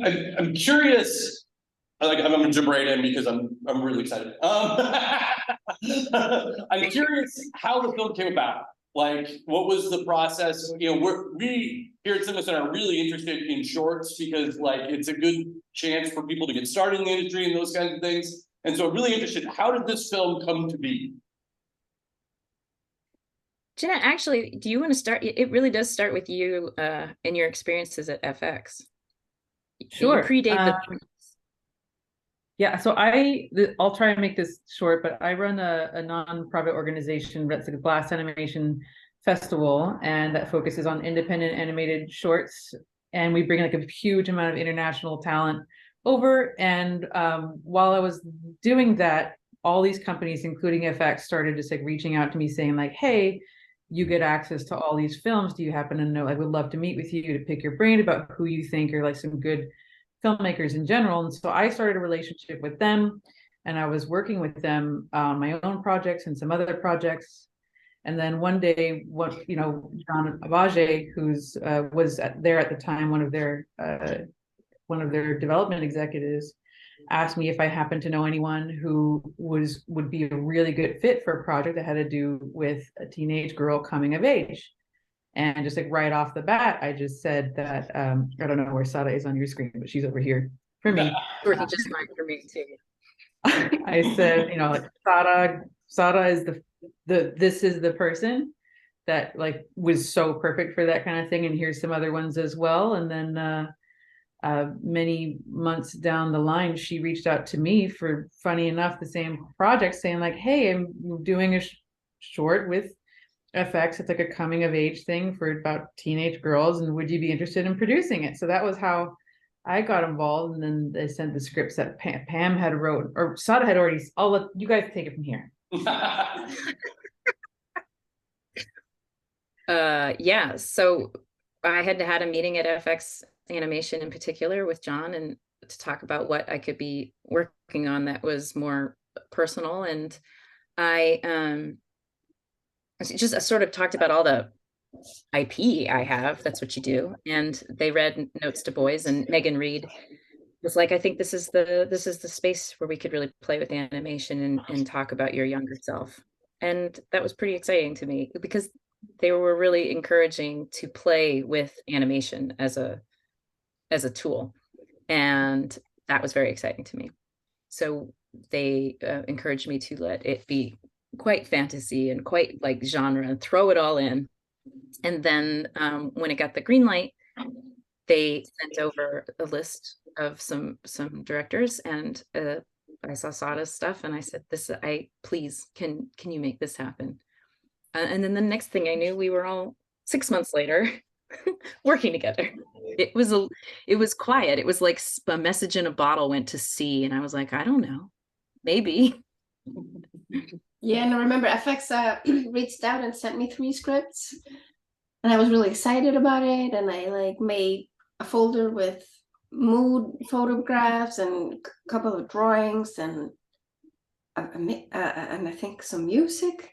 I'm curious. Like I'm gonna jump right in because I'm really excited. I'm curious how the film came about. Like, what was the process? You know, we here at Cinema Center are really interested in shorts because, like, it's a good chance for people to get started in the industry and those kinds of things. And so, I'm really interested. How did this film come to be? Jenna, actually, do you want to start? It really does start with you and your experiences at FX. You Sure. predate the Yeah, so I'll try and make this short, but I run a non-profit organization that's like a Glass Animation Festival, and that focuses on independent animated shorts. And we bring like a huge amount of international talent over. And while I was doing that, all these companies, including FX, started just like reaching out to me saying like, hey, you get access to all these films. Do you happen to know? I would love to meet with you to pick your brain about who you think are like some good filmmakers in general. And so I started a relationship with them, and I was working with them on my own projects and some other projects. And then one day, John Abage, who's was there at the time, one of their development executives, asked me if I happened to know anyone who would be a really good fit for a project that had to do with a teenage girl coming of age. And just like right off the bat, I just said that I don't know where Sada is on your screen, but she's over here for me. working just fine for me too. I said, like Sada is this is the person that like was so perfect for that kind of thing. And here's some other ones as well. And then many months down the line, she reached out to me for, funny enough, the same project, saying like, hey, I'm doing a short with FX. It's like a coming of age thing for about teenage girls, and would you be interested in producing it? So that was how I got involved. And then they sent the scripts that Pam had wrote, or Sada had already. I'll let you guys take it from here. Yeah, so I had a meeting at FX Animation in particular with John, and to talk about what I could be working on that was more personal. And I just sort of talked about all the IP I have. That's what you do. And they read Notes to Boys, and Megan Reed was like, I think this is the space where we could really play with animation and talk about your younger self. And that was pretty exciting to me because they were really encouraging to play with animation as a tool. And that was very exciting to me. So they encouraged me to let it be quite fantasy and quite like genre and throw it all in. And then when it got the green light, they sent over a list of some directors, and I saw Sada's stuff, and I said, please, can you make this happen? And then the next thing I knew, we were all 6 months later working together. It was quiet. It was like a message in a bottle went to sea, and I was like, I don't know, maybe. Yeah, and I remember FX reached out and sent me 3 scripts, and I was really excited about it. And I like made a folder with mood photographs and a couple of drawings and I think some music.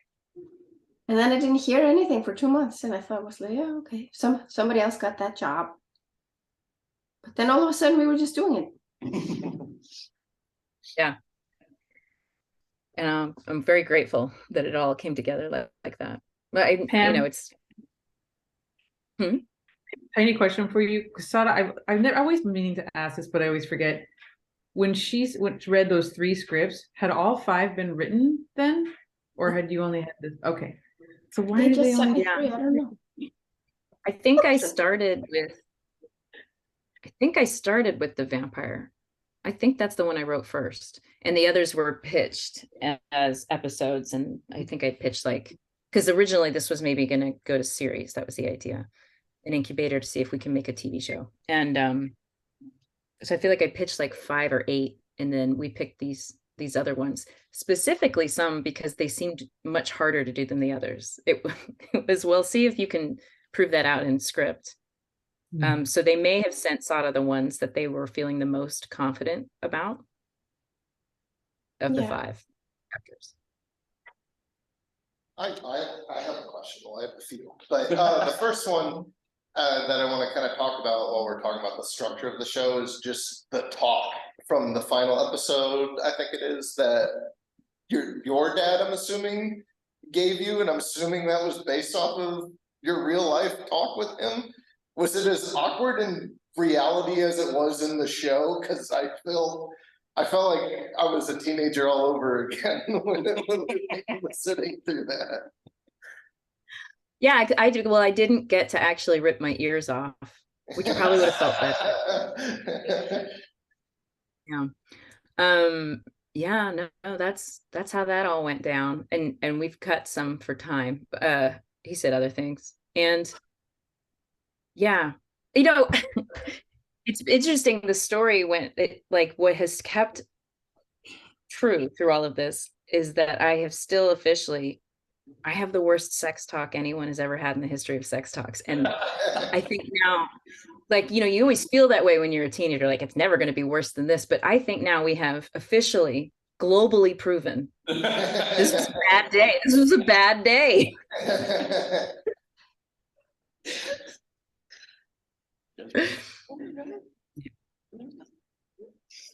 And then I didn't hear anything for 2 months, and I thought, was like, yeah, okay, somebody else got that job. But then all of a sudden, we were just doing it. Yeah. And I'm very grateful that it all came together like that. But Pam, it's. Tiny question for you, Sada. I've never always been meaning to ask this, but I always forget. When she read those 3 scripts, had all 5 been written then, or had you only had this? Okay, so why did they only? Yeah. I don't know. I think I started with the vampire. I think that's the one I wrote first, and the others were pitched as episodes. And I think I pitched because originally this was maybe going to go to series. That was the idea, an incubator to see if we can make a TV show. And so I feel like I pitched 5 or 8, and then we picked these other ones, specifically some because they seemed much harder to do than the others. It was, well, see if you can prove that out in script. So they may have sent Sada the ones that they were feeling the most confident about of the 5 chapters. I have a question. Well, I have a few, but the first one, that I want to kind of talk about while we're talking about the structure of the show is just the talk from the final episode. I think it is that your dad, I'm assuming, gave you, and I'm assuming that was based off of your real life talk with him. Was it as awkward in reality as it was in the show? Because I felt like I was a teenager all over again when I was sitting through that. Yeah, I did. Well, I didn't get to actually rip my ears off, which probably would have felt better. Yeah. Yeah, no, that's how that all went down. And we've cut some for time. He said other things. And yeah, it's interesting. The story like what has kept true through all of this is that I have still officially, I have the worst sex talk anyone has ever had in the history of sex talks. And I think now, like, you always feel that way when you're a teenager, like it's never going to be worse than this. But I think now we have officially globally proven this was a bad day. This was a bad day.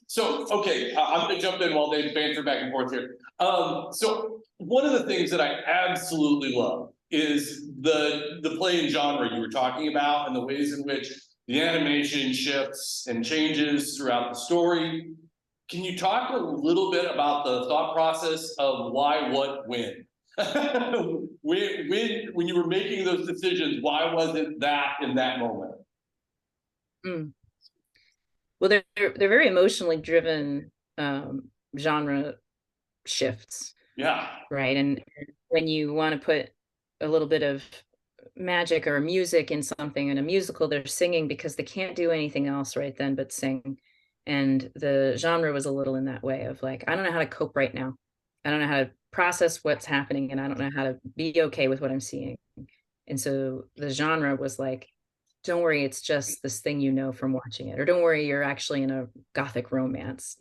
So, okay, I'm gonna jump in while they banter back and forth here. So one of the things that I absolutely love is the play and genre you were talking about and the ways in which the animation shifts and changes throughout the story. Can you talk a little bit about the thought process of why, what, when? When you were making those decisions, why was it that in that moment? Well, they're very emotionally driven genre shifts. Yeah. Right. And when you want to put a little bit of magic or music in something in a musical, they're singing because they can't do anything else right then but sing. And the genre was a little in that way of like, I don't know how to cope right now. I don't know how to process what's happening, and I don't know how to be okay with what I'm seeing. And so the genre was like, don't worry, it's just this thing you know from watching it, or don't worry, you're actually in a gothic romance,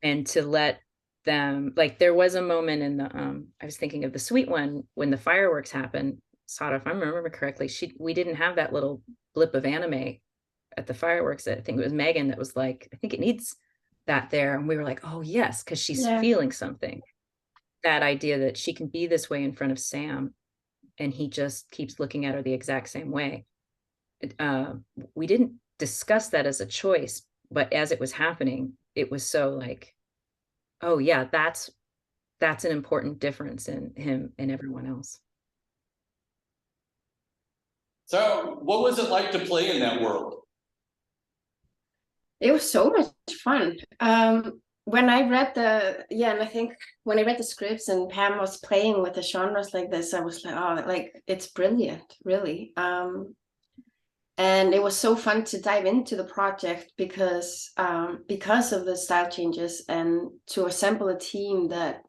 and to let them, like, there was a moment in the I was thinking of the Sweet One when the fireworks happened. Sort of, if I remember correctly, we didn't have that little blip of anime at the fireworks. I think it was Megan that was like, I think it needs that there, and we were like, oh yes, because she's feeling something. That idea that she can be this way in front of Sam, and he just keeps looking at her the exact same way. We didn't discuss that as a choice, but as it was happening, it was so like, oh yeah, that's an important difference in him and everyone else. So what was it like to play in that world? It was so much fun. When I read and I think when I read the scripts and Pam was playing with the genres like this, I was like, oh, like it's brilliant, really. And it was so fun to dive into the project because of the style changes, and to assemble a team that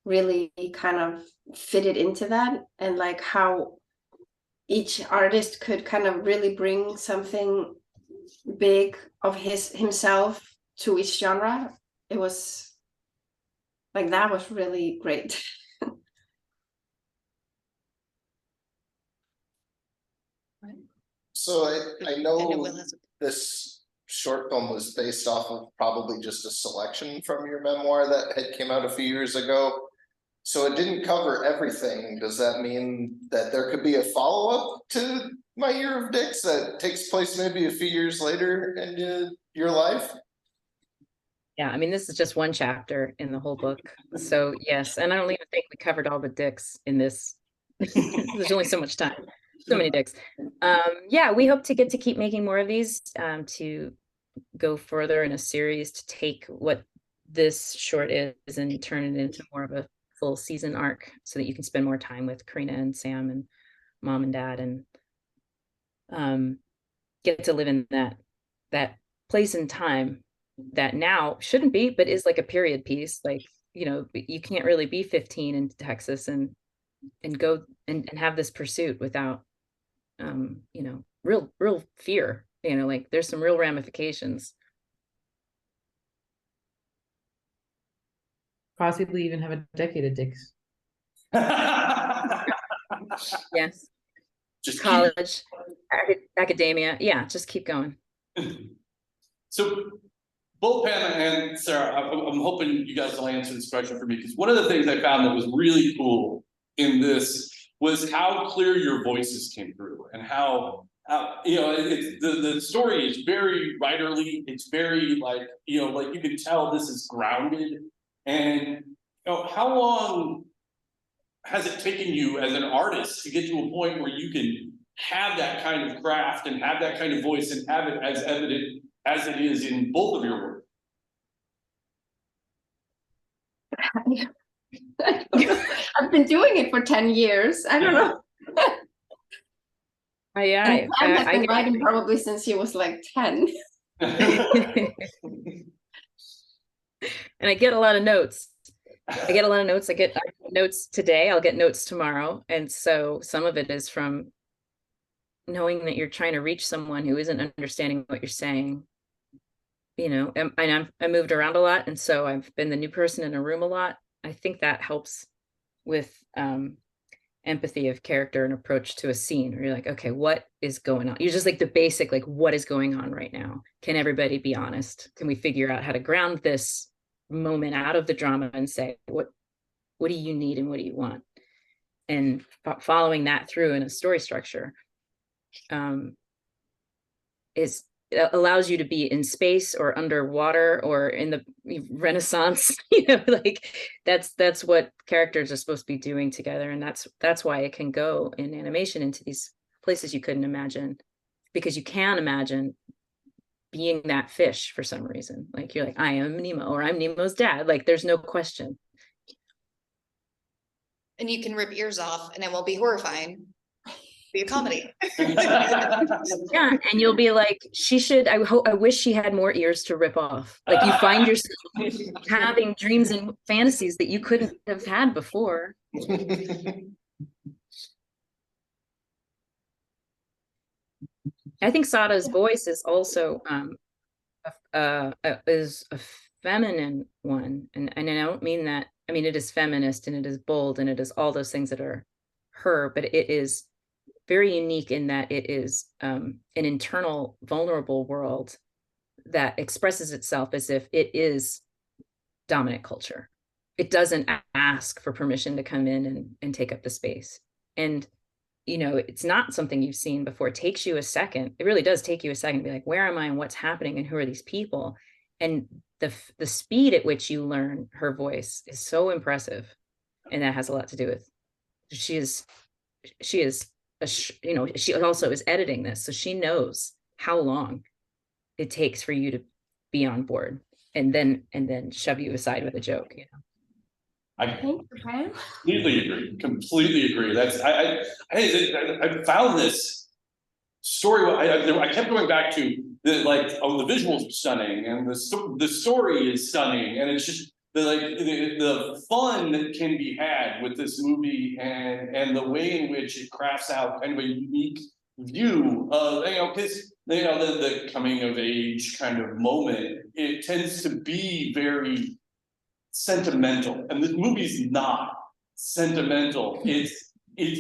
really kind of fitted into that, and like how each artist could kind of really bring something big of himself to each genre. It was like, that was really great. So I know this short film was based off of probably just a selection from your memoir that had came out a few years ago. So it didn't cover everything. Does that mean that there could be a follow-up to My Year of Dicks that takes place maybe a few years later in your life? Yeah, I mean, this is just one chapter in the whole book. So yes, and I don't even think we covered all the dicks in this. There's only so much time. So many dicks. Yeah, we hope to get to keep making more of these, to go further in a series, to take what this short is and turn it into more of a full season arc, so that you can spend more time with Karina and Sam and mom and dad, and get to live in that place and time that now shouldn't be, but is like a period piece. Like, you can't really be 15 in Texas and go and have this pursuit without real fear. Like there's some real ramifications. Possibly even have a decade of dicks. Yes. just college, academia. Yeah, just keep going. So both Pam and Sarah, I'm hoping you guys will answer this question for me, because one of the things I found that was really cool in this was how clear your voices came through, and how you know, it's the story is very writerly. It's very like, you know, like you can tell this is grounded. And you know, how long has it taken you as an artist to get to a point where you can have that kind of craft and have that kind of voice and have it as evident as it is in both of your work? I've been doing it for 10 years. I don't know. And Pam has been writing probably since he was like 10. And I get a lot of notes. I get notes today, I'll get notes tomorrow. And so some of it is from knowing that you're trying to reach someone who isn't understanding what you're saying. You know, and I moved around a lot, and so I've been the new person in a room a lot. I think that helps with empathy of character and approach to a scene where you're like, okay, what is going on? You're just like the basic, like, what is going on right now? Can everybody be honest? Can we figure out how to ground this moment out of the drama and say, what do you need and what do you want? And following that through in a story structure it allows you to be in space or underwater or in the Renaissance, you know, like that's what characters are supposed to be doing together. And that's why it can go in animation into these places you couldn't imagine, because you can imagine being that fish for some reason. Like you're like, I am Nemo, or I'm Nemo's dad. Like there's no question. And you can rip ears off and it won't be horrifying. Be a comedy. Yeah, and you'll be like, I wish she had more ears to rip off. Like you find yourself having dreams and fantasies that you couldn't have had before. I think Sada's voice is also is a feminine one, and I don't mean that. I mean, it is feminist and it is bold and it is all those things that are her, but it is very unique in that it is an internal, vulnerable world that expresses itself as if it is dominant culture. It doesn't ask for permission to come in and take up the space. And, you know, it's not something you've seen before. It takes you a second. It really does take you a second to be like, where am I and what's happening and who are these people? And the speed at which you learn her voice is so impressive. And that has a lot to do with, she is you know, she also is editing this, so she knows how long it takes for you to be on board and then shove you aside with a joke, you know. I completely agree. That's I found this story. I kept going back to the the visuals are stunning and the story is stunning, and it's just the fun that can be had with this movie and the way in which it crafts out kind of a unique view of, you know, because you know the coming of age kind of moment, it tends to be very sentimental, and this movie's not sentimental. It's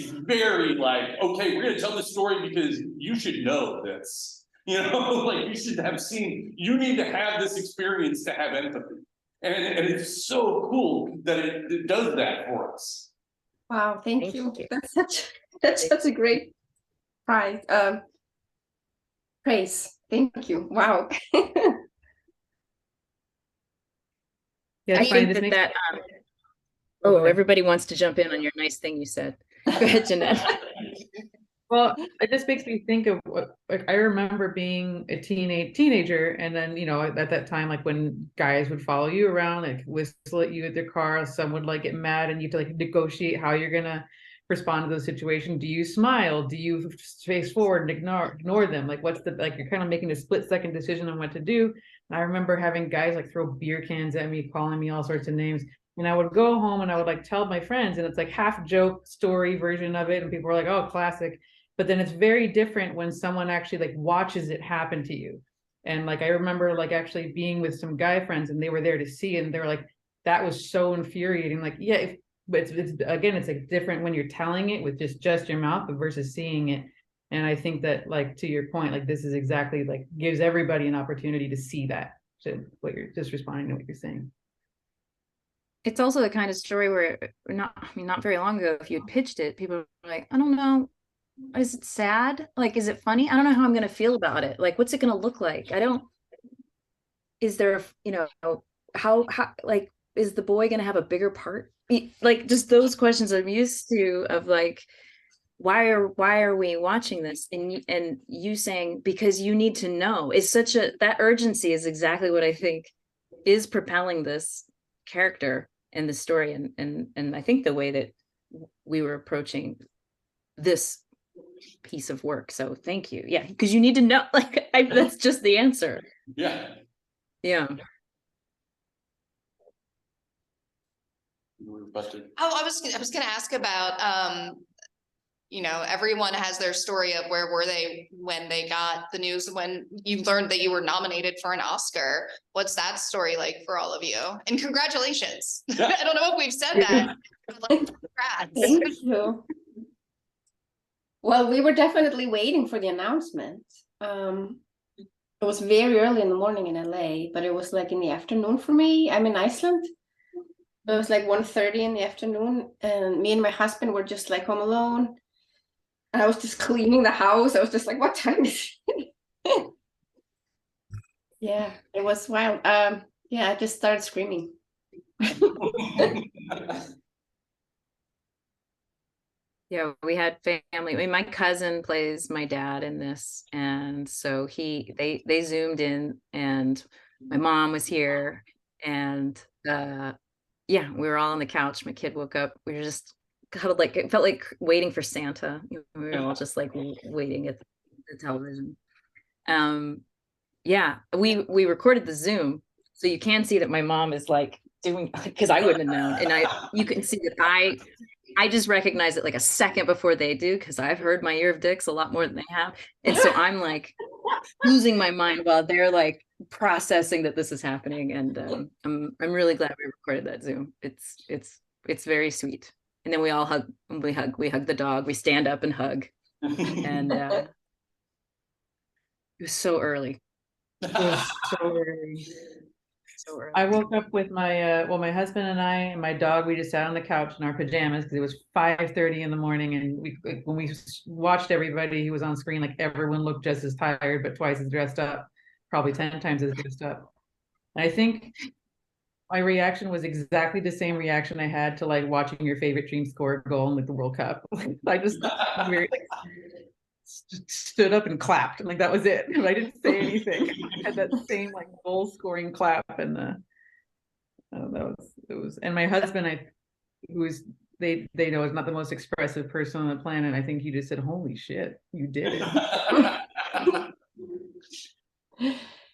very like, okay, we're gonna tell this story because you should know this, you know, like you should have seen, you need to have this experience to have empathy. And it's so cool that it does that for us. Wow, thank you. That's such a great praise. Thank you. Wow. Yeah, I think that everybody wants to jump in on your nice thing you said. Go ahead, Jeanette. Well, it just makes me think of what, like, I remember being a teenager, and then, you know, at that time, like when guys would follow you around, like whistle at you at their car, some would like get mad, and you have to like negotiate how you're gonna respond to those situations. Do you smile? Do you face forward and ignore them? Like, what's the, like, you're kind of making a split-second decision on what to do. And I remember having guys like throw beer cans at me, calling me all sorts of names. And I would go home and I would like tell my friends, and it's like half joke story version of it, and people were like, oh, classic. But then it's very different when someone actually like watches it happen to you. And like I remember like actually being with some guy friends, and they were there to see, and they were like, that was so infuriating. Like, yeah, if but it's again, it's like different when you're telling it with just your mouth versus seeing it. And I think that, like, to your point, like, this is exactly, like, gives everybody an opportunity to see that, to what you're just responding to what you're saying. It's also the kind of story where not very long ago, if you had pitched it, people were like, I don't know, is it sad? Like, is it funny? I don't know how I'm going to feel about it. Like, what's it going to look like? Is there, how, like, is the boy going to have a bigger part? Like, just those questions I'm used to of like, why are we watching this? And you saying, because you need to know, is that urgency is exactly what I think is propelling this character and the story. And I think the way that we were approaching this piece of work. So thank you. Yeah. Because you need to know, like, that's just the answer. Yeah. Yeah. Oh, I was gonna ask about, everyone has their story of where were they when they got the news, when you learned that you were nominated for an Oscar. What's that story like for all of you? And congratulations. I don't know if we've said that. But, like, congrats. Thank you. Well, we were definitely waiting for the announcement. It was very early in the morning in LA, but it was like in the afternoon for me. I'm in Iceland. It was like 1:30 in the afternoon, and me and my husband were just like home alone. And I was just cleaning the house. I was just like, what time is it? Yeah, it was wild. Yeah, I just started screaming. Yeah, we had family. I mean, my cousin plays my dad in this, and so they zoomed in, and my mom was here, and yeah, we were all on the couch. My kid woke up. We were just huddled, like, it felt like waiting for Santa. We were all just like waiting at the television. Yeah, we recorded the Zoom, so you can see that my mom is like doing, because I wouldn't have known, and you can see that I just recognize it like a second before they do, because I've heard my Year of Dicks a lot more than they have. And so I'm like losing my mind while they're like processing that this is happening. And I'm really glad we recorded that Zoom. It's very sweet. And then we all hug the dog, we stand up and hug. And it was so early. It was so early. So early. I woke up with my husband and I and my dog, we just sat on the couch in our pajamas because it was 5:30 in the morning. And when we watched everybody who was on screen, like, everyone looked just as tired, but twice as dressed up, probably 10 times as dressed up. And I think my reaction was exactly the same reaction I had to, like, watching your favorite team score a goal in, like, the World Cup. I just stood up and clapped, and like that was it. I didn't say anything. I had that same like goal scoring clap, and it was. And my husband, they know is not the most expressive person on the planet. I think he just said, "Holy shit, you did it!"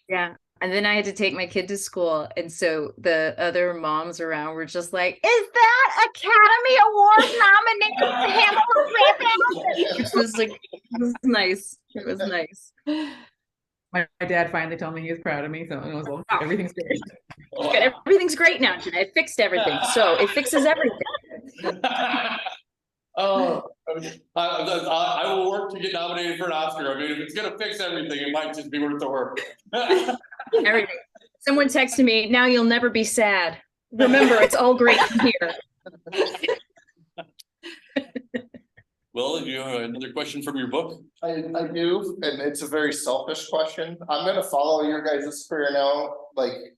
Yeah. And then I had to take my kid to school. And so the other moms around were just like, is that Academy Award nominated Hamilton? Which was like, it was nice. It was nice. My dad finally told me he was proud of me. So it was like, everything's great. Everything's great now. I fixed everything. So it fixes everything. Oh, I will work to get nominated for an Oscar. I mean, if it's gonna fix everything, it might just be worth the work. Everything. Someone texted me, now you'll never be sad. Remember, it's all great here. Well, do you have another question from your book? I do, and it's a very selfish question. I'm gonna follow your guys' career now. Like,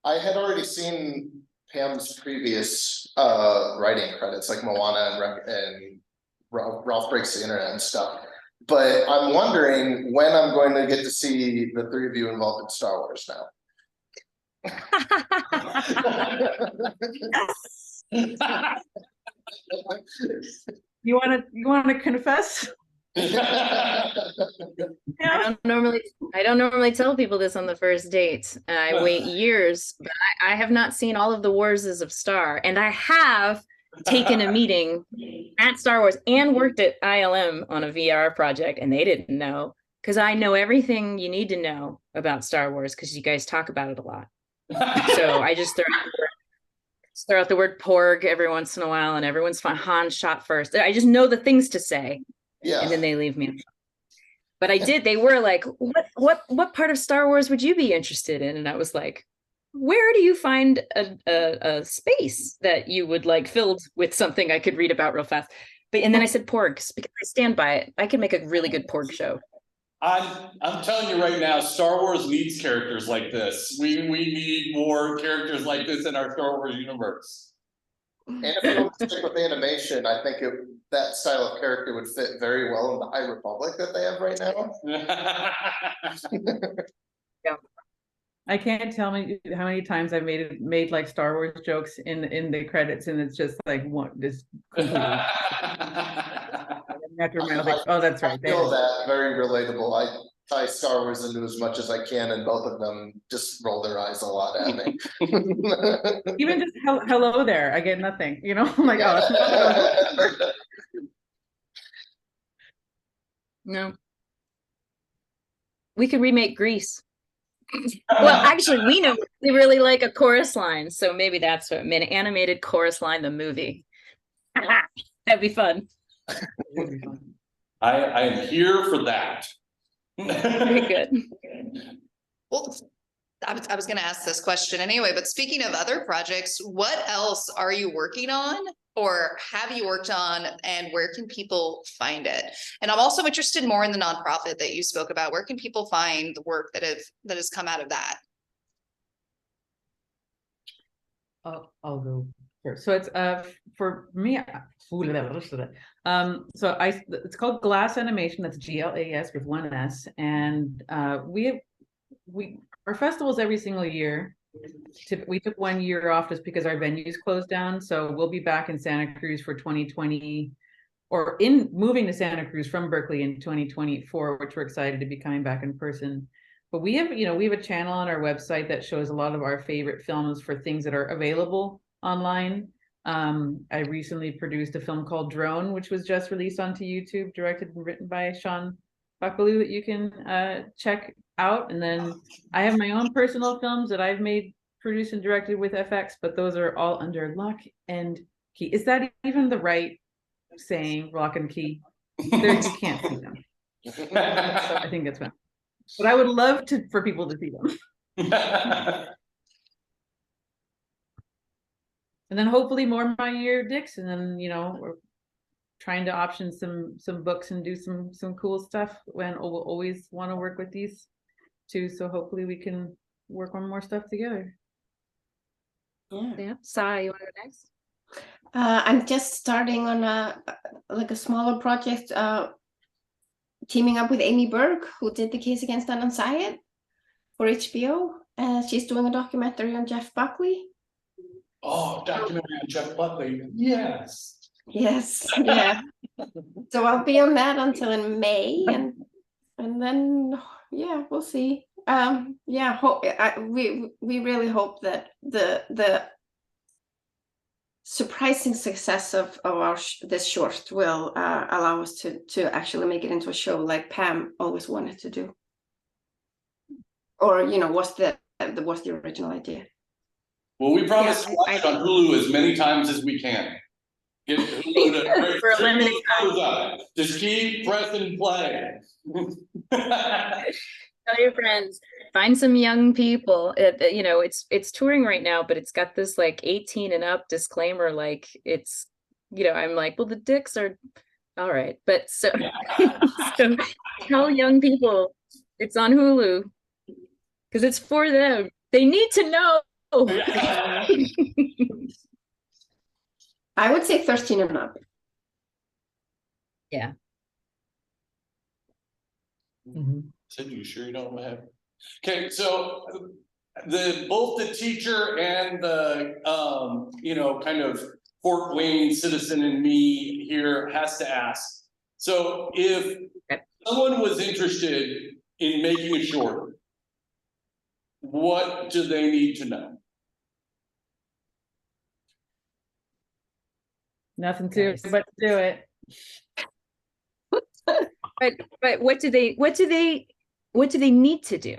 I had already seen Pam's previous writing credits, like Moana and Ralph Breaks the Internet and stuff. But I'm wondering when I'm going to get to see the three of you involved in Star Wars now. You want to confess? I don't normally tell people this on the first date. I wait years, but I have not seen all of the Wars of Star, and I have taken a meeting at Star Wars and worked at ILM on a VR project, and they didn't know, because I know everything you need to know about Star Wars because you guys talk about it a lot. So I just throw throw out the word porg every once in a while, and everyone's fine. Han shot first. I just know the things to say, Yeah. and then they leave me alone. But I did. They were like, "What part of Star Wars would you be interested in?" And I was like, "Where do you find a space that you would like filled with something I could read about real fast?" But and then I said porgs because I stand by it. I can make a really good porg show. I'm telling you right now, Star Wars needs characters like this. We need more characters like this in our Star Wars universe. And if you want to stick with animation, I think that style of character would fit very well in the High Republic that they have right now. I can't tell me how many times I've made like Star Wars jokes in the credits, and it's just like one just completely. After my like, oh, that's I right. feel that very relatable. I tie Star Wars into as much as I can, and both of them just roll their eyes a lot at me. Even just hello there, I get nothing. You know, I'm like, oh, that's not No. We could remake Grease. Well, actually, we know we really like a chorus line, so maybe that's what an animated chorus line, the movie. That'd be fun. I am here for that. Very good. Well, I was gonna ask this question anyway, but speaking of other projects, what else are you working on or have you worked on, and where can people find it? And I'm also interested more in the nonprofit that you spoke about. Where can people find the work that has come out of that? I'll go first. So it's for me. So it's called Glass Animation. That's GLAS with one S, and our festivals every single year. We took 1 year off just because our venues closed down. So we'll be back in Santa Cruz for 2020, or moving to Santa Cruz from Berkeley in 2024, which we're excited to be coming back in person. But we have a channel on our website that shows a lot of our favorite films for things that are available online. I recently produced a film called Drone, which was just released onto YouTube, directed and written by Sean Buckaloo, that you can check out. And then I have my own personal films that I've made, produced and directed with FX, but those are all under lock and key. Is that even the right saying, lock and key? You can't see them. I think that's fine. But I would love for people to see them. And then hopefully more My Year Dicks, and then we're trying to option some books and do some cool stuff. When we'll always want to work with these two, so hopefully we can work on more stuff together. Yeah, Sai, you want to go next? I'm just starting on a smaller project, teaming up with Amy Burke, who did The Case Against Adnan Syed for HBO. She's doing a documentary on Jeff Buckley. Oh, documentary on Jeff Buckley. Yes. Yes, yeah. So I'll be on that until in May, and then we'll see. We really hope that the surprising success of our this short will allow us to actually make it into a show like Pam always wanted to do, or was the original idea. Well, we promise to watch it on Hulu as many times as we can. Get Hulu to For a limited time. Just keep pressing play. Tell your friends, find some young people. It's touring right now, but it's got this like 18 and up disclaimer. Like it's, I'm like, well, the dicks are all right, but so tell young people it's on Hulu because it's for them. They need to know. I would say 13 and up. Yeah. So you sure you don't have? Okay, so both the teacher and the kind of Fort Wayne citizen in me here has to ask. So if someone was interested in making a short, what do they need to know? Nothing to but to do it. But what do they need to do?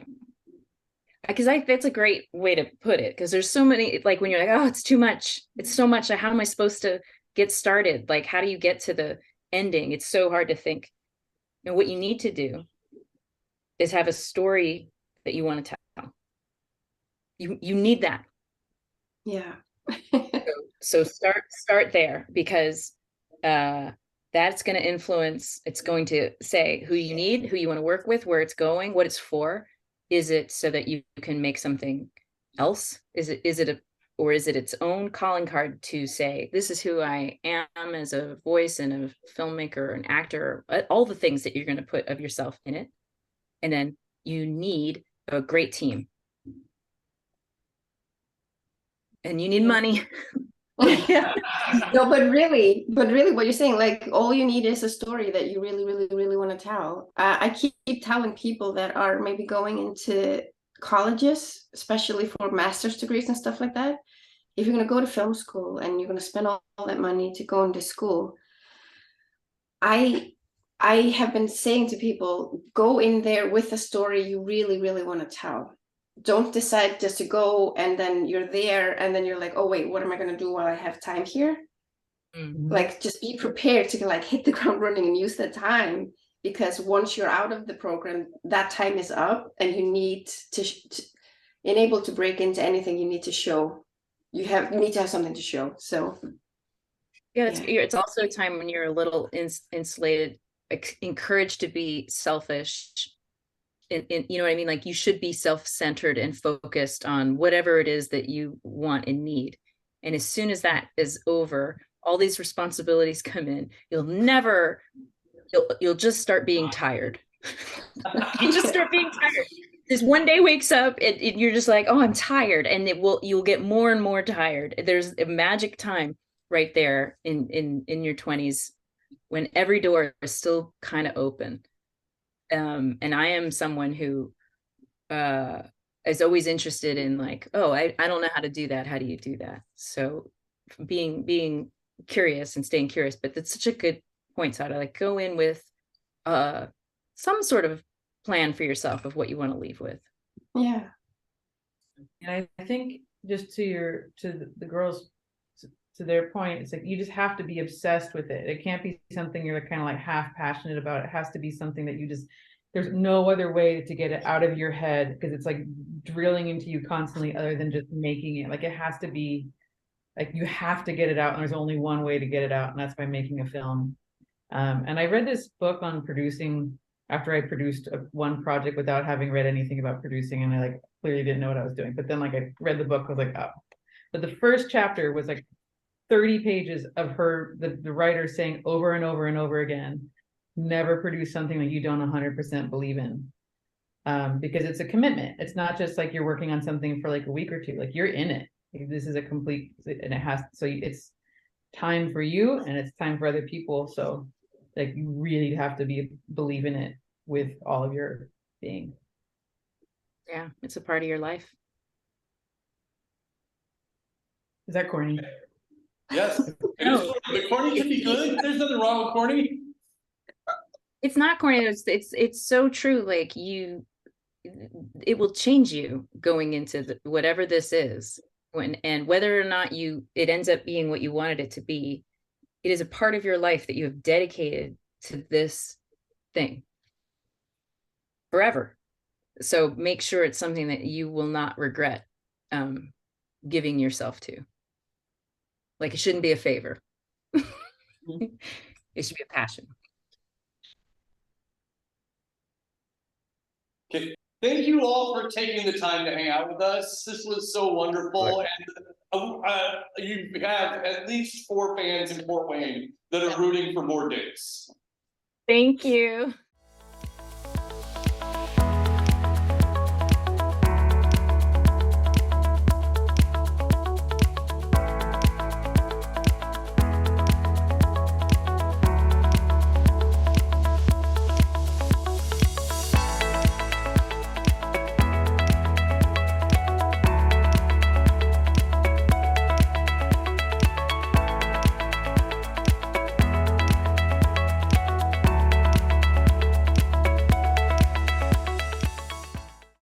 because that's a great way to put it, because there's so many, like when you're like, oh, it's too much, it's so much, how am I supposed to get started? Like, how do you get to the ending? It's so hard to think. And what you need to do is have a story that you want to tell. You need that. Yeah. So start there, because that's going to influence, it's going to say who you need, who you want to work with, where it's going, what it's for. Is it so that you can make something else? Is it its own calling card to say, this is who I am as a voice and a filmmaker, an actor, all the things that you're going to put of yourself in it. And then you need a great team. And you need money. Yeah. No, but really what you're saying, like all you need is a story that you really want to tell. I keep telling people that are maybe going into colleges, especially for master's degrees and stuff like that, if you're going to go to film school and you're going to spend all that money to go into school, I have been saying to people, go in there with a story you really want to tell. Don't decide just to go and then you're there and then you're like, oh wait, what am I going to do while I have time here? Like, just be prepared to like hit the ground running and use that time, because once you're out of the program, that time is up, and you need to enable to break into anything. You need to show, you need to have something to show. So yeah, it's also a time when you're a little insulated, encouraged to be selfish. You know what I mean? Like, you should be self-centered and focused on whatever it is that you want and need. And as soon as that is over, all these responsibilities come in. You'll just start being tired. You just start being tired. This one day wakes up and you're just like, oh, I'm tired. And you'll get more and more tired. There's a magic time right there in your 20s when every door is still kind of open. And I am someone who is always interested in like, oh, I don't know how to do that. How do you do that? So being curious and staying curious, but that's such a good point, Sada. Like, go in with some sort of plan for yourself of what you want to leave with. yeah. And I think just to the girls, to their point, it's like you just have to be obsessed with it. It can't be something you're kind of like half passionate about. It has to be something that you just, there's no other way to get it out of your head, because it's like drilling into you constantly other than just making it. Like, it has to be like, you have to get it out, and there's only one way to get it out, and that's by making a film. And I read this book on producing after I produced one project without having read anything about producing, and I like clearly didn't know what I was doing. But then like I read the book, I was like, oh. But the first chapter was like 30 pages of the writer saying over and over and over again, never produce something that you don't 100% believe in. Because it's a commitment. It's not just like you're working on something for like a week or two, like you're in it. This is a complete, and it has, so it's time for you and it's time for other people. So like, you really have to believe in it with all of your being. Yeah, it's a part of your life. Is that corny? Yes. No. The corny can be good. There's nothing wrong with corny. It's not corny. It's so true. Like, it will change you going into whatever this is, and whether or not it ends up being what you wanted it to be. It is a part of your life that you have dedicated to this thing forever. So make sure it's something that you will not regret giving yourself to. Like, it shouldn't be a favor. It should be a passion. Okay. Thank you all for taking the time to hang out with us. This was so wonderful. And you have at least 4 fans in Fort Wayne that are rooting for more dates. Thank you.